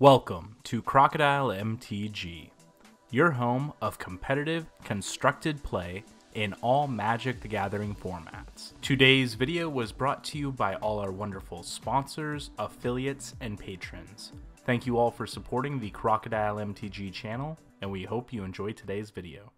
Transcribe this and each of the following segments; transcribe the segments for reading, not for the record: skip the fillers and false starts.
Welcome to Crocodile MTG, your home of competitive, constructed play in all Magic the Gathering formats. Today's video was brought to you by all our wonderful sponsors, affiliates, and patrons. Thank you all for supporting the Crocodile MTG channel, and we hope you enjoy today's video.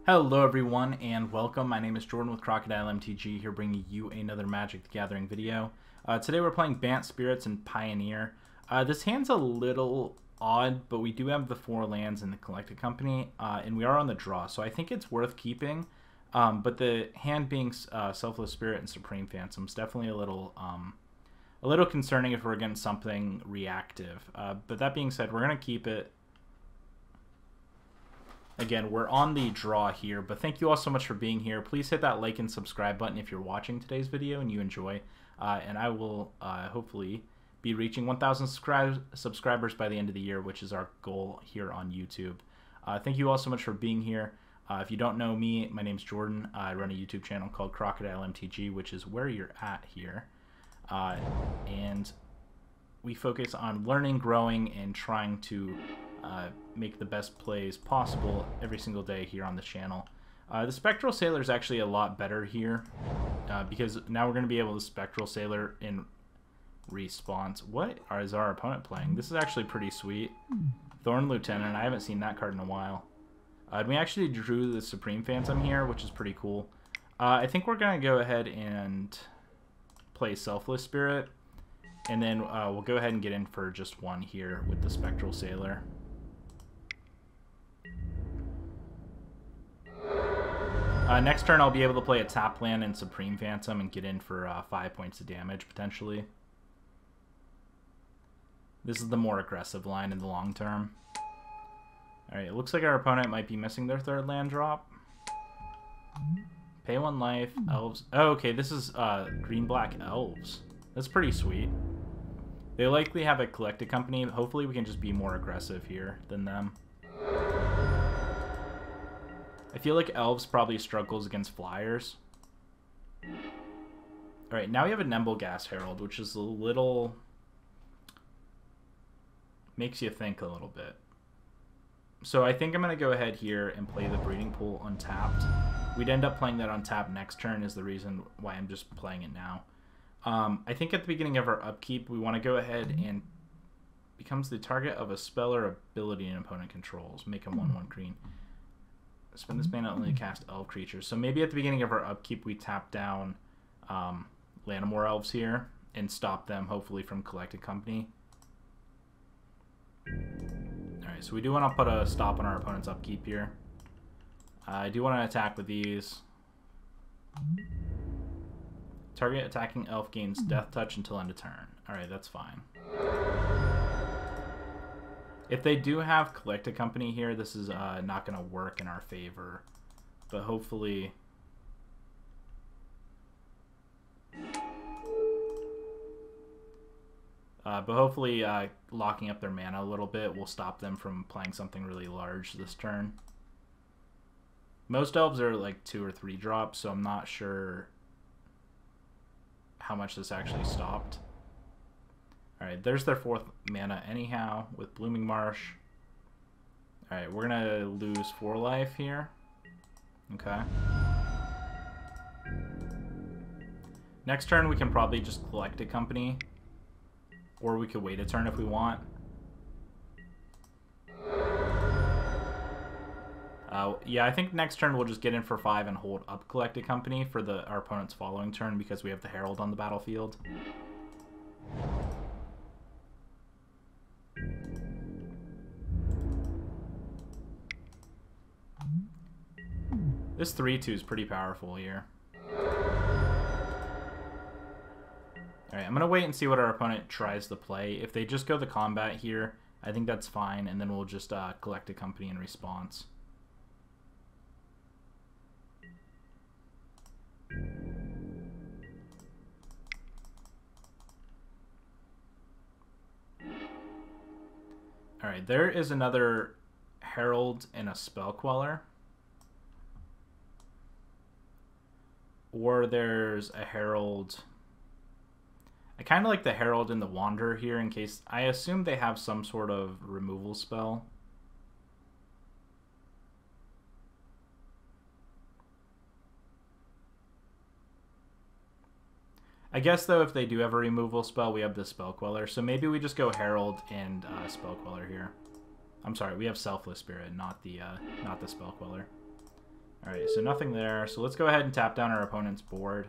Hello everyone, and welcome. My name is Jordan with Crocodile MTG, here bringing you another Magic the Gathering video. Today we're playing Bant Spirits and Pioneer. This hand's a little odd, but we do have the 4 lands in the Collected Company, and we are on the draw, so I think it's worth keeping. But the hand being Selfless Spirit and Supreme Phantom is definitely a little concerning if we're getting something reactive. But that being said, we're going to keep it. Again, we're on the draw here, but thank you all so much for being here. Please hit that like and subscribe button if you're watching today's video and you enjoy. And I will hopefully be reaching 1,000 subscribers by the end of the year, which is our goal here on YouTube. Thank you all so much for being here. If you don't know me, my name's Jordan. I run a YouTube channel called Crocodile MTG, which is where you're at here. And we focus on learning, growing, and trying to make the best plays possible every single day here on the channel. The Spectral Sailor is actually a lot better here because now we're going to be able to Spectral Sailor in response. What is our opponent playing? This is actually pretty sweet. Thorn Lieutenant. I haven't seen that card in a while. And we actually drew the Supreme Phantom here, which is pretty cool. I think we're going to go ahead and play Selfless Spirit. And then we'll go ahead and get in for just one here with the Spectral Sailor. Next turn, I'll be able to play a tap land and Supreme Phantom and get in for 5 points of damage, potentially. This is the more aggressive line in the long term. Alright, it looks like our opponent might be missing their 3rd land drop. Pay 1 life, Elves. Oh, okay, this is green-black Elves. That's pretty sweet. They likely have a Collected Company. Hopefully we can just be more aggressive here than them. I feel like Elves probably struggles against Flyers. Alright, now we have a Nembleghast Herald, which is a little... makes you think a little bit. So I think I'm going to go ahead here and play the Breeding Pool untapped. We'd end up playing that untapped next turn is the reason why I'm just playing it now. I think at the beginning of our upkeep, we want to go ahead and becomes the target of a spell or ability an opponent controls. Make him 1/1 green. Spend this mana only to cast elf creatures. So maybe at the beginning of our upkeep, we tap down Llanowar Elves here and stop them, hopefully, from Collected Company. Alright, so we do want to put a stop on our opponent's upkeep here. I do want to attack with these. Target attacking elf gains Death Touch until end of turn. Alright, that's fine. If they do have Collected Company here, this is not going to work in our favor. But hopefully... locking up their mana a little bit will stop them from playing something really large this turn. Most elves are like 2 or 3 drops, so I'm not sure how much this actually stopped. Alright, there's their 4th mana anyhow with Blooming Marsh. Alright, we're going to lose 4 life here. Okay. Next turn we can probably just Collect a Company. Or we could wait a turn if we want. Yeah, I think next turn we'll just get in for 5 and hold up Collected Company for our opponent's following turn because we have the Herald on the battlefield. This 3/2 is pretty powerful here. Alright, I'm going to wait and see what our opponent tries to play. If they just go the combat here, I think that's fine, and then we'll just Collect a Company in response. Alright, there is another Herald and a Spell Queller. Or there's a Herald... I kind of like the Herald and the Wanderer here in case... I assume they have some sort of removal spell. I guess, though, if they do have a removal spell, we have the Spell Queller. So maybe we just go Herald and Spell Queller here. I'm sorry, we have Selfless Spirit, not the Spell Queller. Alright, so nothing there. So let's go ahead and tap down our opponent's board.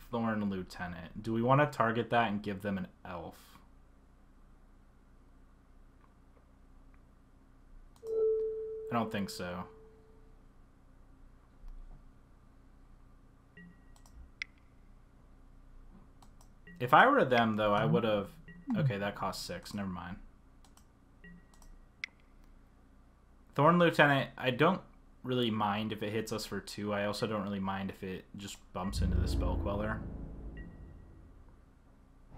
Thorn Lieutenant. Do we want to target that and give them an elf? I don't think so. If I were them, though, I would have... Okay, that costs 6. Never mind. Thorn Lieutenant, I don't really mind if it hits us for 2. I also don't really mind if it just bumps into the Spell Queller.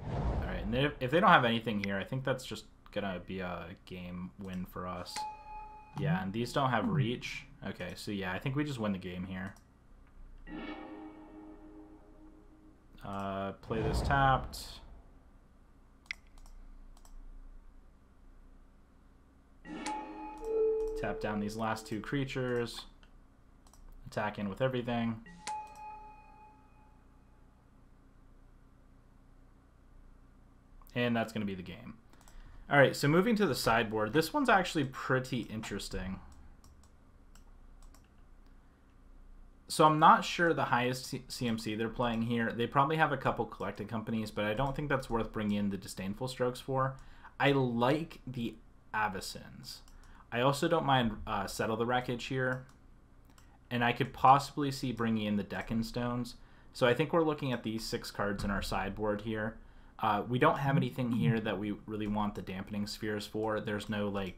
Alright, and if they don't have anything here, I think that's just gonna be a game win for us. Yeah, and these don't have reach. Okay, so yeah, I think we just win the game here. Play this tapped. Tap down these last 2 creatures. Attack in with everything. And that's going to be the game. Alright, so moving to the sideboard. This one's actually pretty interesting. So I'm not sure the highest CMC they're playing here. They probably have a couple collected companies, but I don't think that's worth bringing in the Disdainful Strokes for. I like the Avacyn's. I also don't mind Settle the Wreckage here. And I could possibly see bringing in the Deccan Stones. So I think we're looking at these 6 cards in our sideboard here. We don't have anything here that we really want the Dampening Spheres for. There's no, like,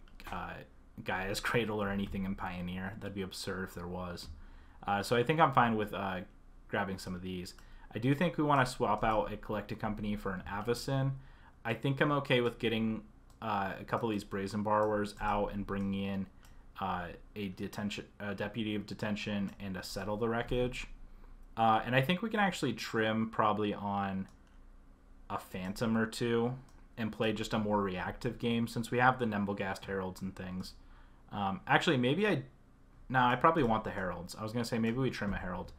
Gaia's Cradle or anything in Pioneer. That'd be absurd if there was. So I think I'm fine with grabbing some of these. I do think we want to swap out a collected company for an Avacyn. I think I'm okay with getting a couple of these Brazen Borrowers out and bringing in a Deputy of Detention and a Settle the Wreckage. And I think we can actually trim probably on a Phantom or 2 and play just a more reactive game since we have the Nemblegast Heralds and things. Actually, maybe no, I probably want the Heralds. I was going to say maybe we trim a Herald.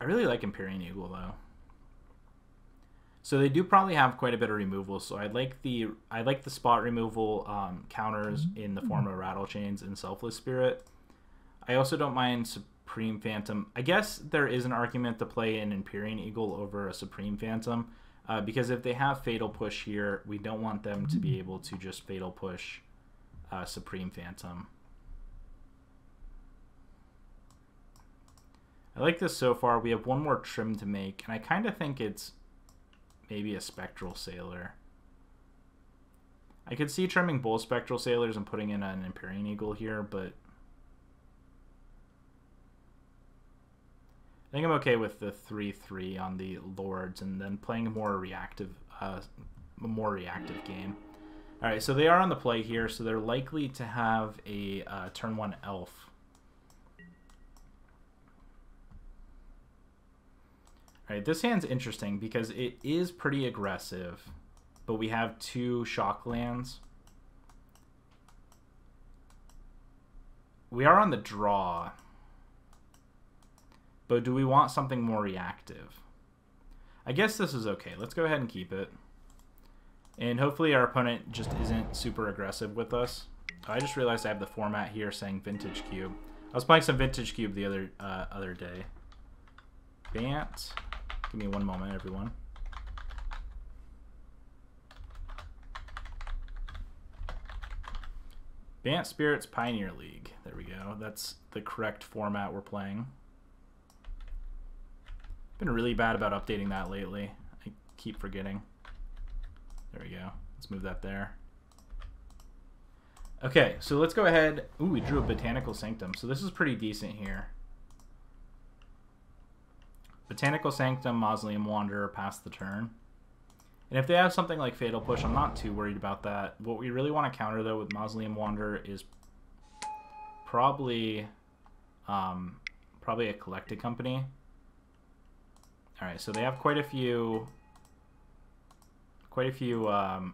I really like Empyrean Eagle, though. So they do probably have quite a bit of removal. So I like the spot removal counters in the form of Rattle Chains and Selfless Spirit. I also don't mind Supreme Phantom. I guess there is an argument to play an Empyrean Eagle over a Supreme Phantom. Because if they have Fatal Push here, we don't want them to be able to just Fatal Push Supreme Phantom. I like this so far. We have one more trim to make, and I kind of think it's maybe a Spectral Sailor. I could see trimming both Spectral Sailors and putting in an Empyrean Eagle here, but I think I'm okay with the 3/3 on the Lords and then playing a more reactive game. All right, so they are on the play here, so they're likely to have a turn 1 Elf. All right, this hand's interesting because it is pretty aggressive, but we have 2 shock lands. We are on the draw, but do we want something more reactive? I guess this is okay. Let's go ahead and keep it. And hopefully our opponent just isn't super aggressive with us. I just realized I have the format here saying Vintage Cube. I was playing some Vintage Cube the other day. Bant. Give me one moment, everyone. Bant Spirits Pioneer League. There we go. That's the correct format we're playing. Been really bad about updating that lately. I keep forgetting. There we go. Let's move that there. Okay, so let's go ahead. Ooh, we drew a Botanical Sanctum. So this is pretty decent here. Botanical Sanctum, Mausoleum Wanderer, pass the turn. And if they have something like Fatal Push, I'm not too worried about that. What we really want to counter, though, with Mausoleum Wanderer is probably probably a collected company. All right, so they have quite a few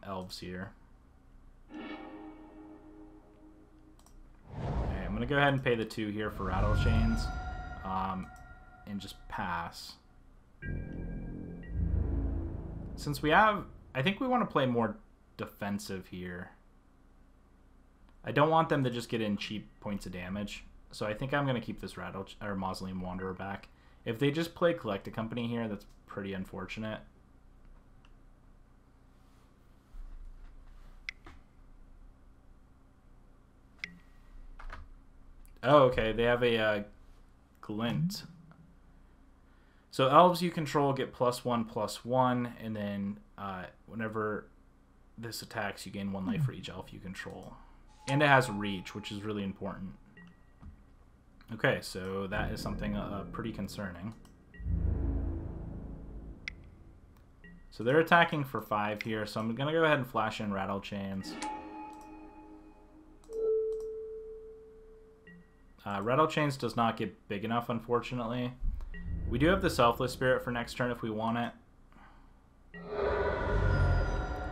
elves here. Okay, I'm gonna go ahead and pay the 2 here for rattle chains, and just pass. Since we have, I think we want to play more defensive here. I don't want them to just get in cheap points of damage, so I think I'm gonna keep this Mausoleum Wanderer back. If they just play Collect a Company here, that's pretty unfortunate. Oh, okay. They have a Glint. So elves you control get +1/+1, and then whenever this attacks, you gain 1 life for each elf you control. And it has reach, which is really important. Okay, so that is something pretty concerning. So they're attacking for 5 here, so I'm going to go ahead and flash in Rattle Chains. Rattle Chains does not get big enough, unfortunately. We do have the Selfless Spirit for next turn if we want it.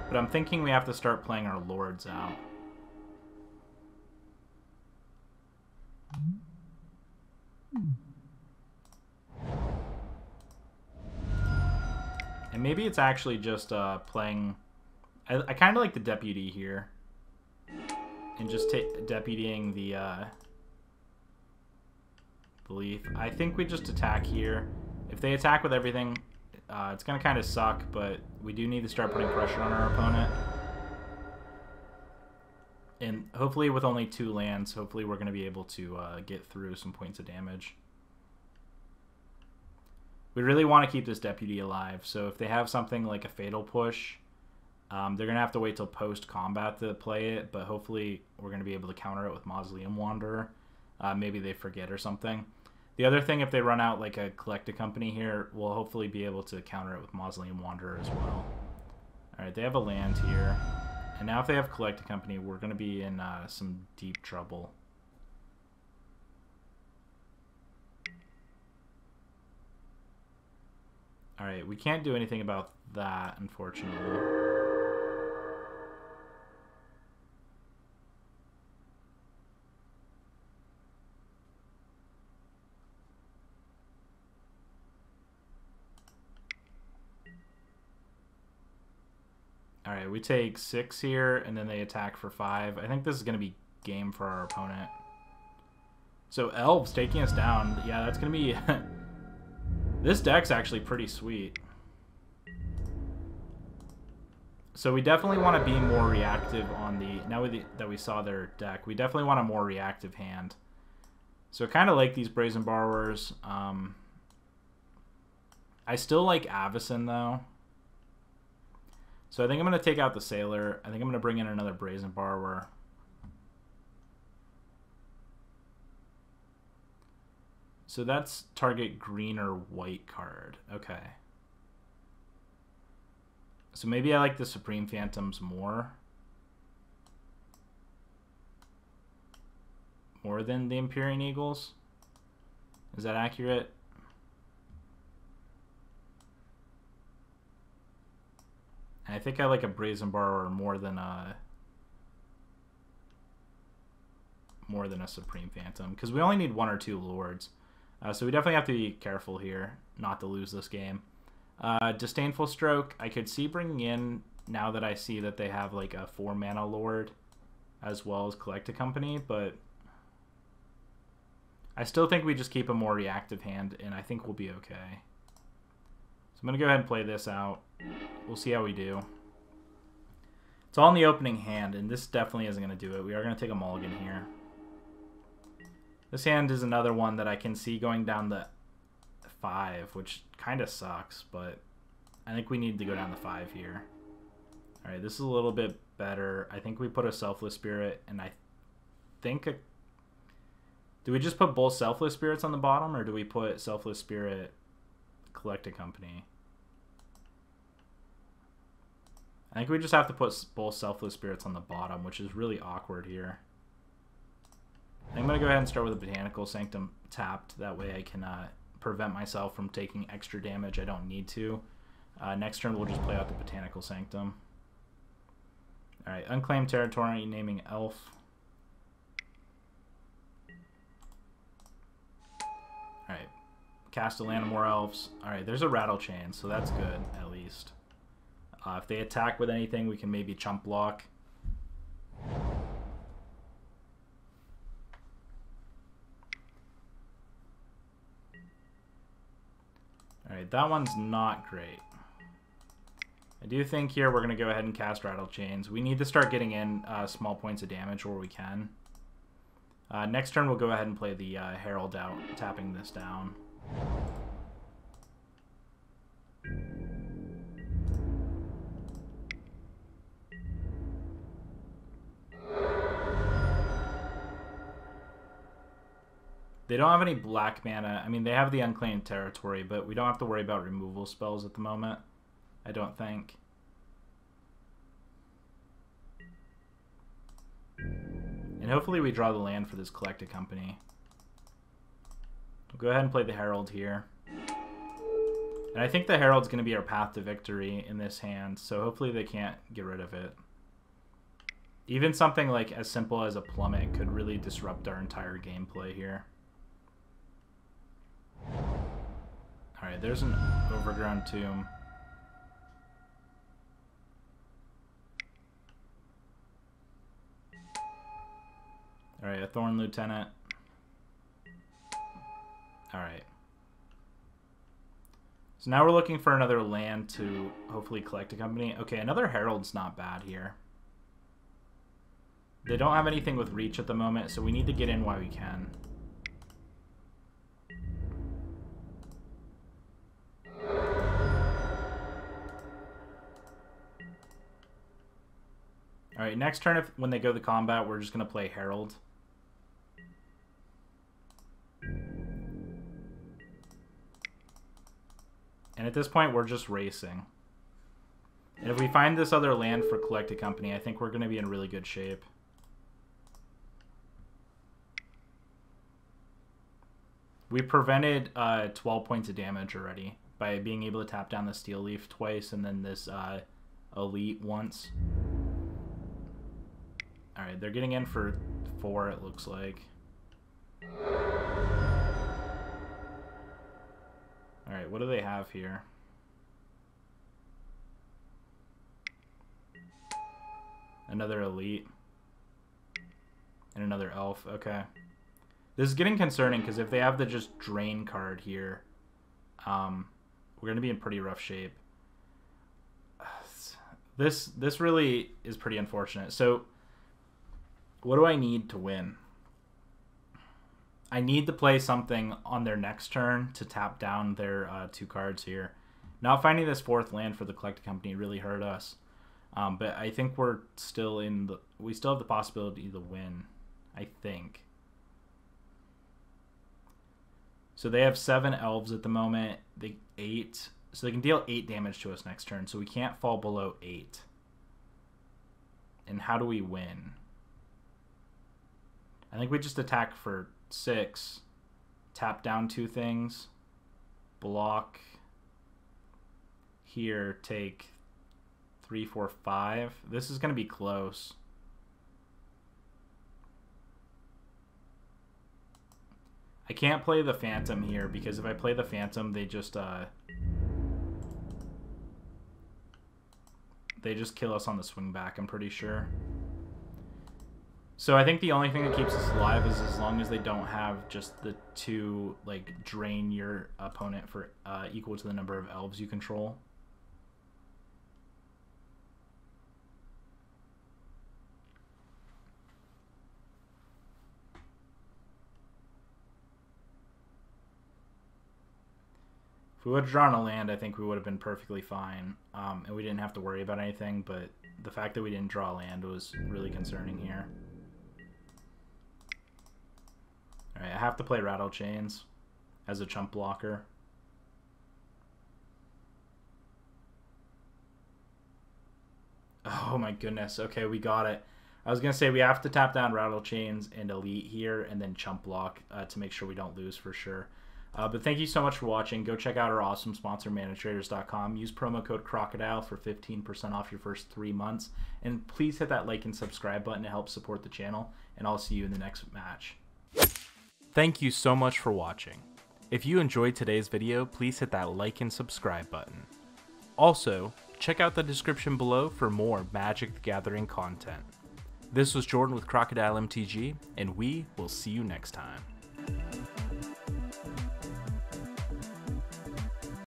But I'm thinking we have to start playing our Lords out. And maybe it's actually just playing... I kind of like the Deputy here. And just deputying the... Belief. I think we just attack here. If they attack with everything, it's going to kind of suck, but we do need to start putting pressure on our opponent. And hopefully with only 2 lands, hopefully we're going to be able to get through some points of damage. We really want to keep this Deputy alive, so if they have something like a Fatal Push, they're going to have to wait till post-combat to play it, but hopefully we're going to be able to counter it with Mausoleum Wanderer. Maybe they forget or something. The other thing, if they run out like a Collect a Company here, we'll hopefully be able to counter it with Mausoleum Wanderer as well. Alright, they have a land here. And now if they have Collect a Company, we're going to be in some deep trouble. Alright, we can't do anything about that, unfortunately. Alright, we take 6 here, and then they attack for 5. I think this is going to be game for our opponent. So Elves taking us down. Yeah, that's going to be... This deck's actually pretty sweet. So we definitely want to be more reactive on the... Now that we saw their deck, we definitely want a more reactive hand. So I kind of like these Brazen Borrowers. I still like Avacyn, though. So I think I'm going to take out the Sailor. I think I'm going to bring in another Brazen Borrower. So that's target green or white card. Okay. So maybe I like the Supreme Phantoms more. More than the Empyrean Eagles. Is that accurate? I think I like a Brazen Borrower more than a Supreme Phantom, because we only need 1 or 2 Lords. So we definitely have to be careful here not to lose this game. Disdainful Stroke, I could see bringing in, now that I see that they have like a 4-mana Lord as well as Collect a Company, but I still think we just keep a more reactive hand, and I think we'll be okay. So I'm going to go ahead and play this out. We'll see how we do. It's all in the opening hand, and this definitely isn't going to do it. We are going to take a mulligan here. This hand is another one that I can see going down the 5, which kind of sucks, but I think we need to go down the 5 here. Alright, this is a little bit better. I think we put a Selfless Spirit, and I think... Do we just put both Selfless Spirits on the bottom, or do we put Selfless Spirit, Collect a Company? I think we just have to put both Selfless Spirits on the bottom, which is really awkward here. I'm going to go ahead and start with a Botanical Sanctum tapped. That way I can prevent myself from taking extra damage I don't need to. Next turn we'll just play out the Botanical Sanctum. Alright, Unclaimed Territory, naming Elf. Alright, cast a land of more Elves. Alright, there's a Rattle Chain, so that's good, at least. If they attack with anything, we can maybe chump block. Alright, that one's not great. I do think here we're going to go ahead and cast Rattle Chains. We need to start getting in small points of damage where we can. Next turn we'll go ahead and play the Herald out, tapping this down. They don't have any black mana. I mean, they have the Unclaimed Territory, but we don't have to worry about removal spells at the moment, I don't think. And hopefully we draw the land for this Collected Company. We'll go ahead and play the Herald here. And I think the Herald's going to be our path to victory in this hand, so hopefully they can't get rid of it. Even something like as simple as a Plummet could really disrupt our entire gameplay here. Alright, there's an Overgrown Tomb. Alright, a Thorn Lieutenant. Alright. So now we're looking for another land to hopefully collect a company. Okay, another Herald's not bad here. They don't have anything with reach at the moment, so we need to get in while we can. Alright, next turn, when they go to combat, we're just going to play Herald. And at this point, we're just racing. And if we find this other land for Collected Company, I think we're going to be in really good shape. We prevented 12 points of damage already by being able to tap down the Steel Leaf twice and then this Elite once. Alright, they're getting in for 4, it looks like. Alright, what do they have here? Another Elite. And another Elf, okay. This is getting concerning, because if they have the just Drain card here, we're going to be in pretty rough shape. This really is pretty unfortunate. So, what do I need to win? I need to play something on their next turn to tap down their 2 cards here. Not finding this 4th land for the Collected Company really hurt us. But I think we're still in the... We still have the possibility to win, I think. So they have 7 Elves at the moment. They 8. So they can deal 8 damage to us next turn. So we can't fall below 8. And how do we win? I think we just attack for 6. Tap down 2 things. Block. Here, take 3, 4, 5. This is going to be close. I can't play the Phantom here because if I play the Phantom, they just kill us on the swing back, I'm pretty sure. So I think the only thing that keeps us alive is as long as they don't have just the 2, like, drain your opponent for equal to the number of Elves you control. If we would have drawn a land, I think we would have been perfectly fine, and we didn't have to worry about anything, but the fact that we didn't draw land was really concerning here. Alright, I have to play Rattle Chains as a chump blocker. Oh my goodness, okay, we got it. I was going to say we have to tap down Rattle Chains and Elite here and then Chump Block to make sure we don't lose for sure. But thank you so much for watching. Go check out our awesome sponsor, manatraders.com. Use promo code Crocodile for 15% off your first 3 months. And please hit that like and subscribe button to help support the channel. And I'll see you in the next match. Thank you so much for watching. If you enjoyed today's video, please hit that like and subscribe button. Also, check out the description below for more Magic the Gathering content. This was Jordan with Crocodile MTG, and we will see you next time.